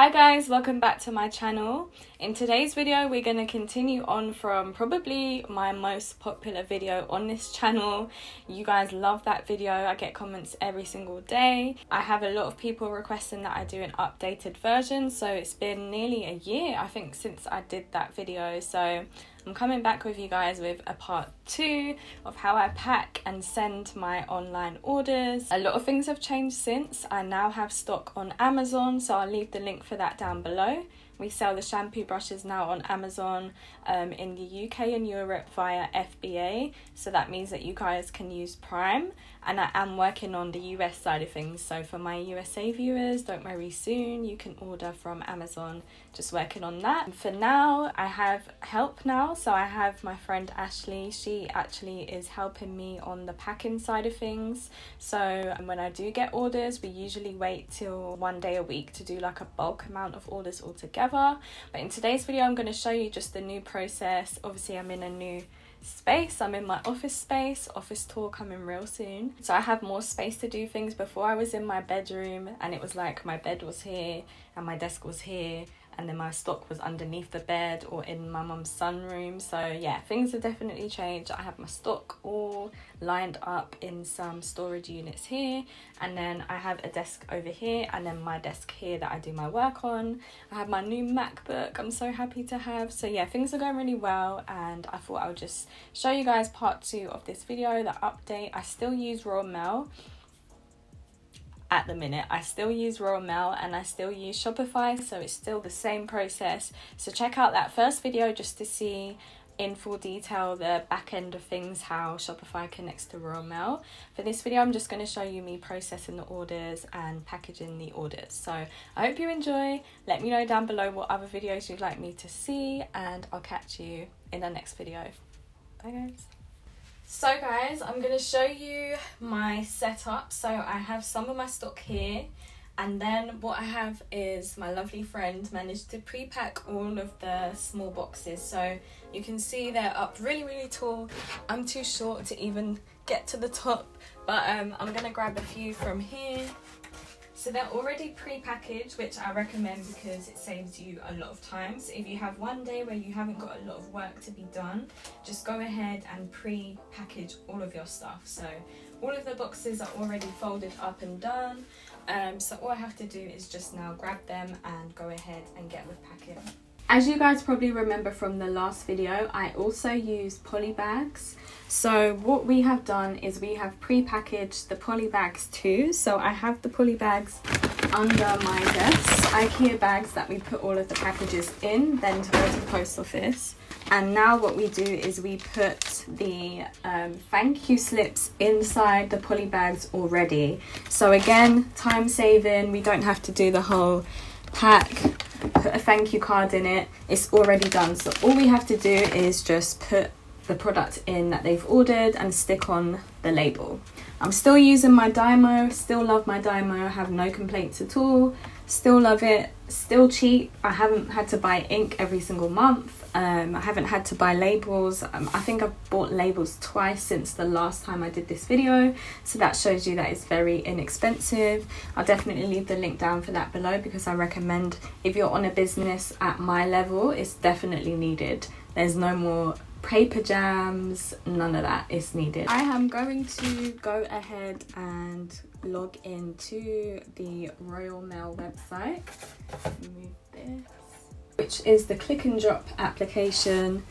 Hi guys, welcome back to my channel. In today's video we're going to continue on from probably my most popular video on this channel. You guys love that video. I get comments every single day. I have a lot of people requesting that I do an updated version, so it's been nearly a year I think since I did that video, so I'm coming back with you guys with a part 2 of how I pack and send my online orders. A lot of things have changed since. I now have stock on Amazon, so I'll leave the link for that down below. We sell the shampoo brushes now on Amazon in the UK and Europe via FBA, so that means that you guys can use Prime, and I am working on the US side of things, so for my USA viewers, don't worry, soon you can order from Amazon. Just working on that. For now I have help now, so I have my friend Ashley. She actually is helping me on the packing side of things, so when I do get orders we usually wait till 1 day a week to do like a bulk amount of orders altogether. But in today's video I'm going to show you just the new process. Obviously I'm in a new space, I'm in my office space, office tour coming real soon, so I have more space to do things. Before I was in my bedroom and it was like my bed was here and my desk was here, and then my stock was underneath the bed or in my mum's sunroom. So yeah, things have definitely changed. I have my stock all lined up in some storage units here, and then I have a desk over here, and then my desk here that I do my work on. I have my new MacBook I'm so happy to have. So yeah, things are going really well, and I thought I would just show you guys part 2 of this video, the update. I still use Royal Mail. At the minute I still use Royal Mail and I still use Shopify, so it's still the same process. So check out that first video just to see in full detail the back end of things, how Shopify connects to Royal Mail. For this video I'm just going to show you me processing the orders and packaging the orders. So I hope you enjoy. Let me know down below what other videos you'd like me to see, and I'll catch you in the next video. Bye guys. So guys, I'm going to show you my setup. So I have some of my stock here, and then what I have is my lovely friend managed to pre-pack all of the small boxes. So you can see they're up really tall. I'm too short to even get to the top, but I'm going to grab a few from here. So they're already pre-packaged, which I recommend because it saves you a lot of time. So if you have one day where you haven't got a lot of work to be done, just go ahead and pre-package all of your stuff. So all of the boxes are already folded up and done. So all I have to do is just now grab them and go ahead and get with packing. As you guys probably remember from the last video, I also use Polybags. So what we have done is we have pre-packaged the Polybags too. So I have the Polybags under my desk, IKEA bags that we put all of the packages in, then to go to the post office. And now what we do is we put the thank you slips inside the Polybags already. So again, time saving, we don't have to do the whole pack, put a thank you card in it, it's already done. So all we have to do is just put the product in that they've ordered and stick on the label. I'm still using my Dymo, still love my Dymo, I have no complaints at all, still love it, still cheap. I haven't had to buy ink every single month. I haven't had to buy labels. I think I've bought labels twice since the last time I did this video, so that shows you that it's very inexpensive. I'll definitely leave the link down for that below, because I recommend, if you're on a business at my level, it's definitely needed. There's no more paper jams, none of that is needed. I am going to go ahead and log into the Royal Mail website. Move this, which is the click and drop application.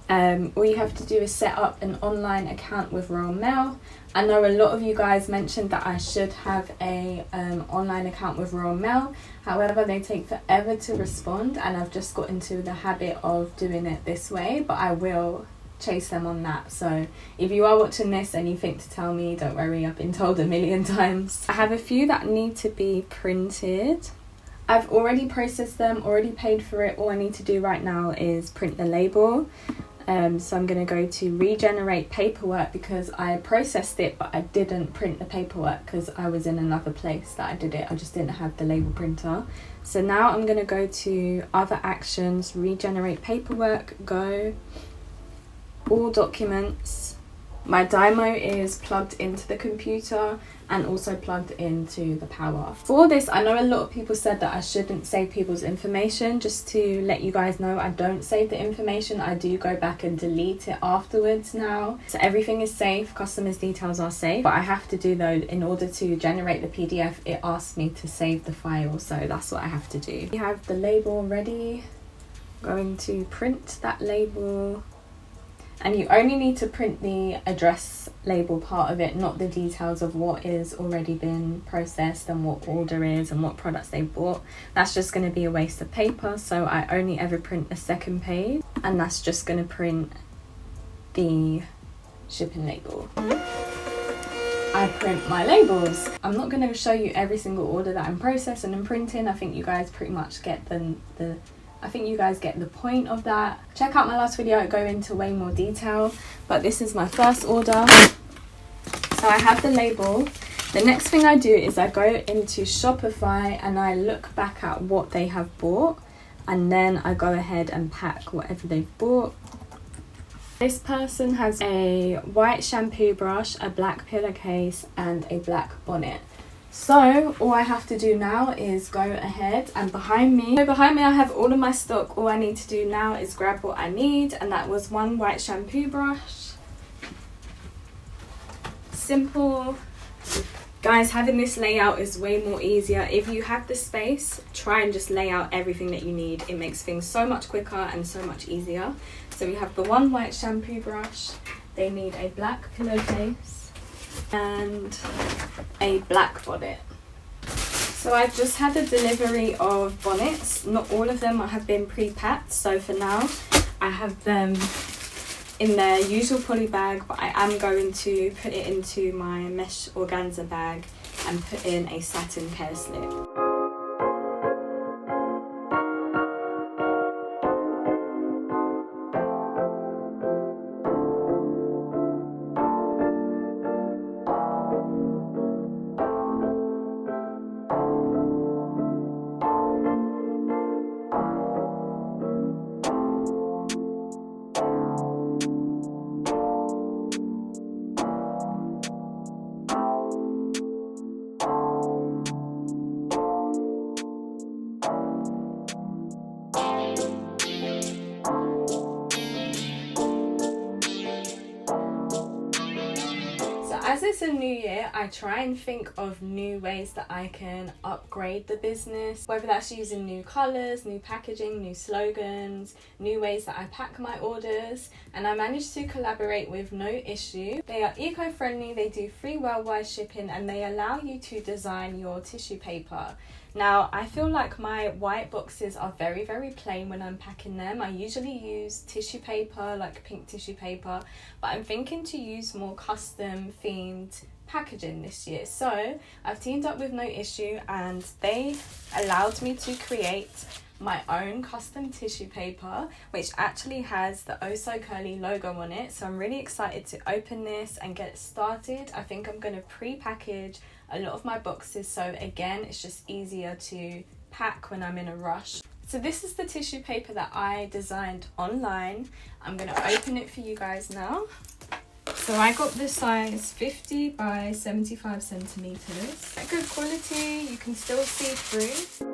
All you have to do is set up an online account with Royal Mail. I know a lot of you guys mentioned that I should have a online account with Royal Mail, however they take forever to respond, and I've just got into the habit of doing it this way, but I will chase them on that. So if you are watching this and you think to tell me, don't worry, I've been told a million times. I have a few that need to be printed. I've already processed them, already paid for it. All I need to do right now is print the label. So I'm going to go to regenerate paperwork, because I processed it but I didn't print the paperwork because I was in another place that I did it. I just didn't have the label printer. So now I'm going to go to other actions, regenerate paperwork, go, all documents, My Dymo is plugged into the computer and also plugged into the power. For this, I know a lot of people said that I shouldn't save people's information. Just to let you guys know, I don't save the information. I do go back and delete it afterwards now. So everything is safe, customers' details are safe. But I have to do though, in order to generate the PDF, it asks me to save the file. So that's what I have to do. We have the label ready. Going to print that label. And you only need to print the address label part of it, not the details of what is already been processed and what order is and what products they bought. That's just going to be a waste of paper, so I only ever print a second page, and that's just going to print the shipping label. I print my labels. I'm not going to show you every single order that I'm processing and printing. I think you guys pretty much get the point of that. Check out my last video, I go into way more detail, but this is my first order. So I have the label. The next thing I do is I go into Shopify and I look back at what they have bought, and then I go ahead and pack whatever they've bought. This person has a white shampoo brush, a black pillowcase and a black bonnet. So all I have to do now is go ahead and behind me I have all of my stock. All I need to do now is grab what I need, and that was one white shampoo brush. Simple. Guys, having this layout is way more easier. If you have the space, try and just lay out everything that you need. It makes things so much quicker and so much easier. So we have the one white shampoo brush. They need a black pillowcase and a black bonnet. So I've just had a delivery of bonnets. Not all of them have been pre-packed, so for now I have them in their usual poly bag, but I am going to put it into my mesh organza bag and put in a satin care slip. As it's a new year, I try and think of new ways that I can upgrade the business, whether that's using new colours, new packaging, new slogans, new ways that I pack my orders, and I managed to collaborate with No Issue. They are eco-friendly, they do free worldwide shipping, and they allow you to design your tissue paper. Now, I feel like my white boxes are very, very plain when I'm packing them. I usually use tissue paper, like pink tissue paper, but I'm thinking to use more custom themed packaging this year. So I've teamed up with No Issue and they allowed me to create my own custom tissue paper, which actually has the Oh So Curly logo on it. So I'm really excited to open this and get it started. I think I'm going to pre-package a lot of my boxes, so again it's just easier to pack when I'm in a rush. So this is the tissue paper that I designed online. I'm going to open it for you guys now. So I got the size 50 by 75 centimeters. Good quality, you can still see through.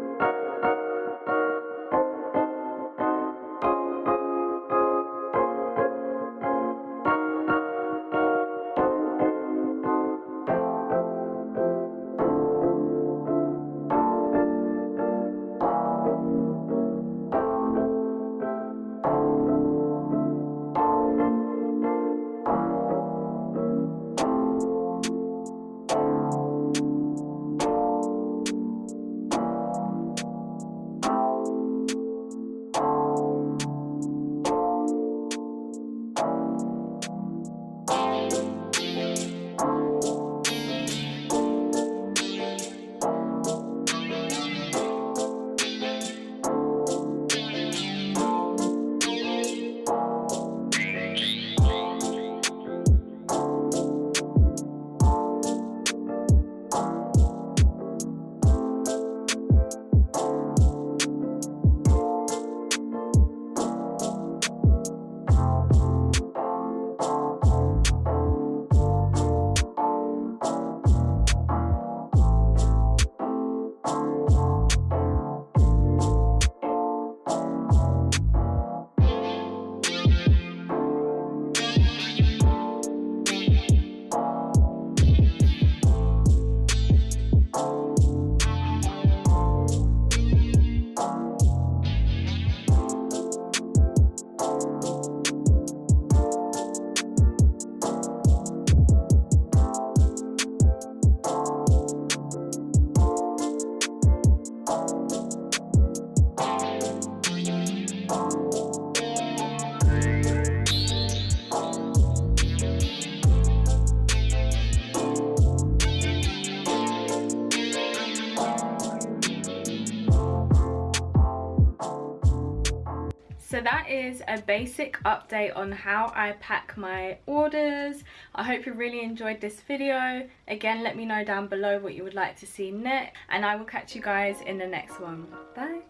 so that is a basic update on how I pack my orders. I hope you really enjoyed this video. Again, let me know down below what you would like to see next, and I will catch you guys in the next one. Bye.